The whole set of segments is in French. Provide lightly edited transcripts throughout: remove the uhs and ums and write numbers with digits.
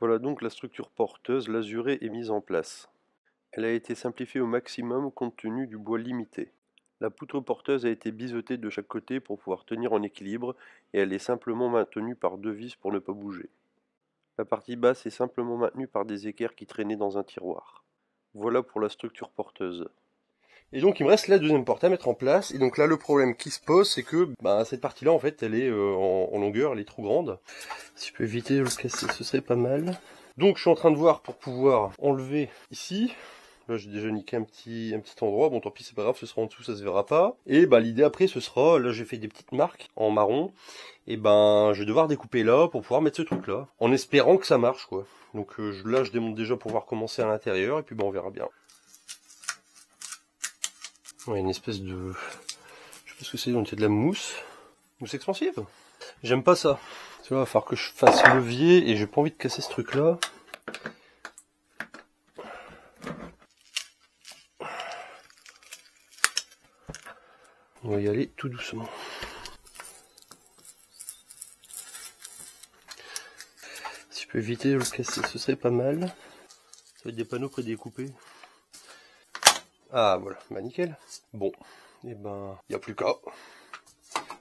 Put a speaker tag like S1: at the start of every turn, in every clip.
S1: Voilà donc la structure porteuse lasurée est mise en place. Elle a été simplifiée au maximum compte tenu du bois limité. La poutre porteuse a été biseautée de chaque côté pour pouvoir tenir en équilibre et elle est simplement maintenue par deux vis pour ne pas bouger. La partie basse est simplement maintenue par des équerres qui traînaient dans un tiroir. Voilà pour la structure porteuse. Et donc il me reste la deuxième porte à mettre en place. Et donc là le problème qui se pose, c'est que cette partie là en fait elle est en longueur, elle est trop grande. Si je peux éviter de le casser, ce serait pas mal. Donc je suis en train de voir pour pouvoir enlever ici. Là j'ai déjà niqué un petit endroit, bon tant pis c'est pas grave, ce sera en dessous, ça se verra pas. Et l'idée après ce sera, là j'ai fait des petites marques en marron. Et je vais devoir découper là pour pouvoir mettre ce truc là. En espérant que ça marche quoi. Donc là je démonte déjà pour pouvoir commencer à l'intérieur et puis on verra bien. Ouais, une espèce de... Je sais pas ce que c'est, donc c'est de la mousse. Mousse expansive. J'aime pas ça. Tu vois, il va falloir que je fasse levier et j'ai pas envie de casser ce truc là. On va y aller tout doucement. Si je peux éviter de le casser, ce serait pas mal. Ça va être des panneaux prédécoupés. Ah voilà, nickel. Bon, et il n'y a plus qu'à.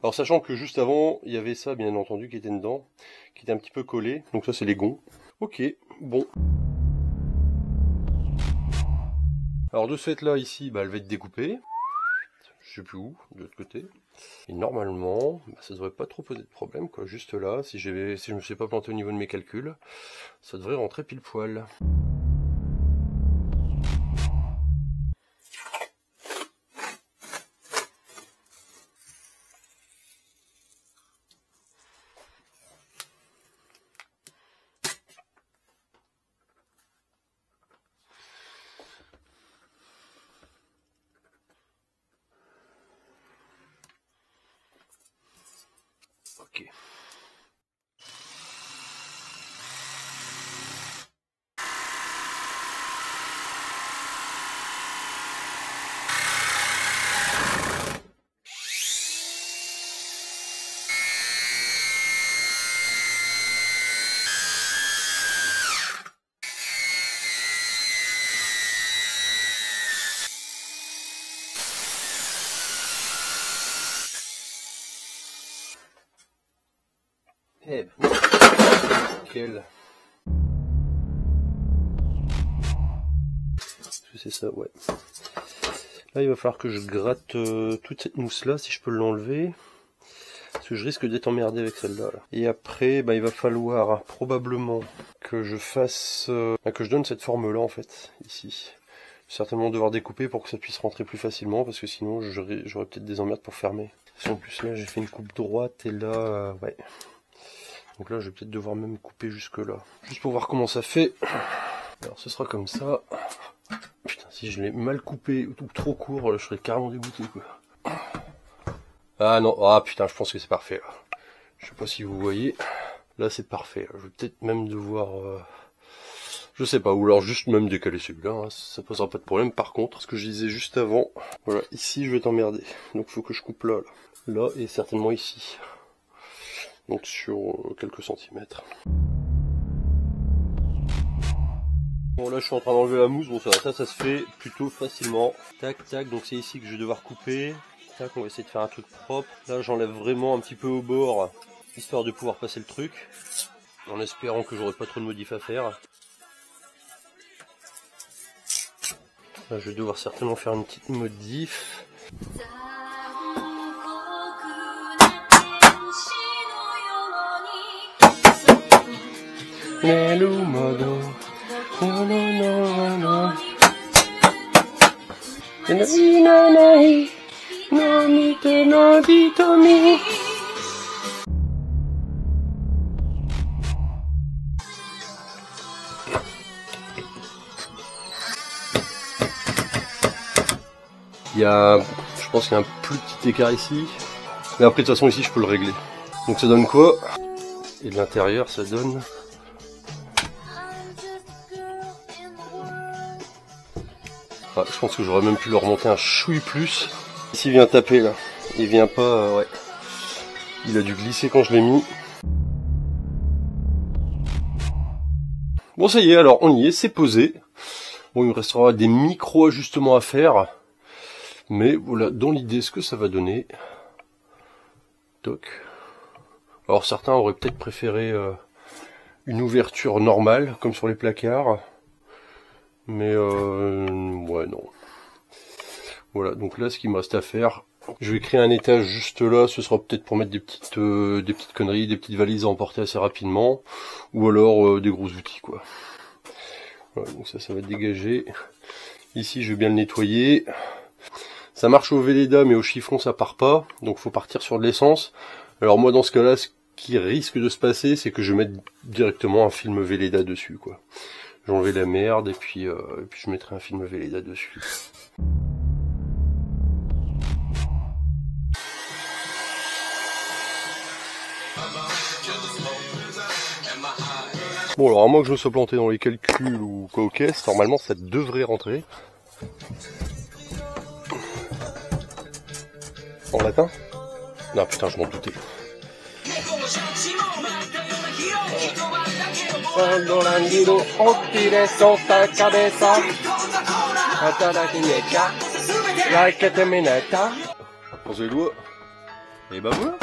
S1: Alors sachant que juste avant, il y avait ça bien entendu qui était dedans, qui était un petit peu collé. Donc ça c'est les gonds. Ok, bon. Alors de ce fait là ici, elle va être découpée. Je sais plus où, de l'autre côté. Et normalement, ça devrait pas trop poser de problème quoi. Juste là, si je me suis pas planté au niveau de mes calculs, ça devrait rentrer pile poil. Ok. Eh ben, nickel. C'est ça, ouais. Là, il va falloir que je gratte toute cette mousse-là, si je peux l'enlever. Parce que je risque d'être emmerdé avec celle-là. Et après, il va falloir probablement que je fasse... que je donne cette forme-là, en fait, ici. Certainement devoir découper pour que ça puisse rentrer plus facilement, parce que sinon, j'aurais peut-être des emmerdes pour fermer. En plus, là, j'ai fait une coupe droite, et là, ouais. Donc là, je vais peut-être devoir même couper jusque là. Juste pour voir comment ça fait. Alors, ce sera comme ça. Putain, si je l'ai mal coupé ou trop court, là, je serais carrément dégoûté, quoi. Ah non, ah putain, je pense que c'est parfait, là. Je sais pas si vous voyez. Là, c'est parfait. Je vais peut-être même devoir... je sais pas, ou alors juste même décaler celui-là, hein. Ça posera pas de problème. Par contre, ce que je disais juste avant, voilà, ici, je vais t'emmerder. Donc, il faut que je coupe là, là. Là, et certainement ici. Donc, sur quelques centimètres. Bon là je suis en train d'enlever la mousse, bon ça se fait plutôt facilement. Tac tac, donc c'est ici que je vais devoir couper. Tac, on va essayer de faire un truc propre. Là j'enlève vraiment un petit peu au bord, histoire de pouvoir passer le truc. En espérant que j'aurai pas trop de modifs à faire. Là je vais devoir certainement faire une petite modif. Je pense qu'il y a un plus petit écart ici. Mais après de toute façon ici je peux le régler. Donc ça donne quoi? Et de l'intérieur ça donne... Ah, je pense que j'aurais même pu le remonter un chouille plus. Ici il vient taper là. Il vient pas... ouais. Il a dû glisser quand je l'ai mis. Bon ça y est, alors on y est, c'est posé. Bon, il me restera des micro-ajustements à faire. Mais voilà, dans l'idée, ce que ça va donner. Toc. Alors certains auraient peut-être préféré une ouverture normale, comme sur les placards. Mais ouais, non. Voilà, donc là, ce qu'il me reste à faire, je vais créer un étage juste là. Ce sera peut-être pour mettre des petites conneries, des petites valises à emporter assez rapidement. Ou alors des gros outils, quoi. Voilà, donc ça va être dégagé. Ici, je vais bien le nettoyer. Ça marche au Velleda, mais au chiffon, ça part pas. Donc, faut partir sur de l'essence. Alors moi, dans ce cas-là, ce qui risque de se passer, c'est que je mette directement un film Velleda dessus, quoi. J'enlève la merde et puis je mettrai un film Velleda dessus. Bon, alors à moins que je me sois planté dans les calculs ou quoi aux caisses, normalement ça devrait rentrer. En latin? Non putain, je m'en doutais. Posez les doigts. Et bah voilà.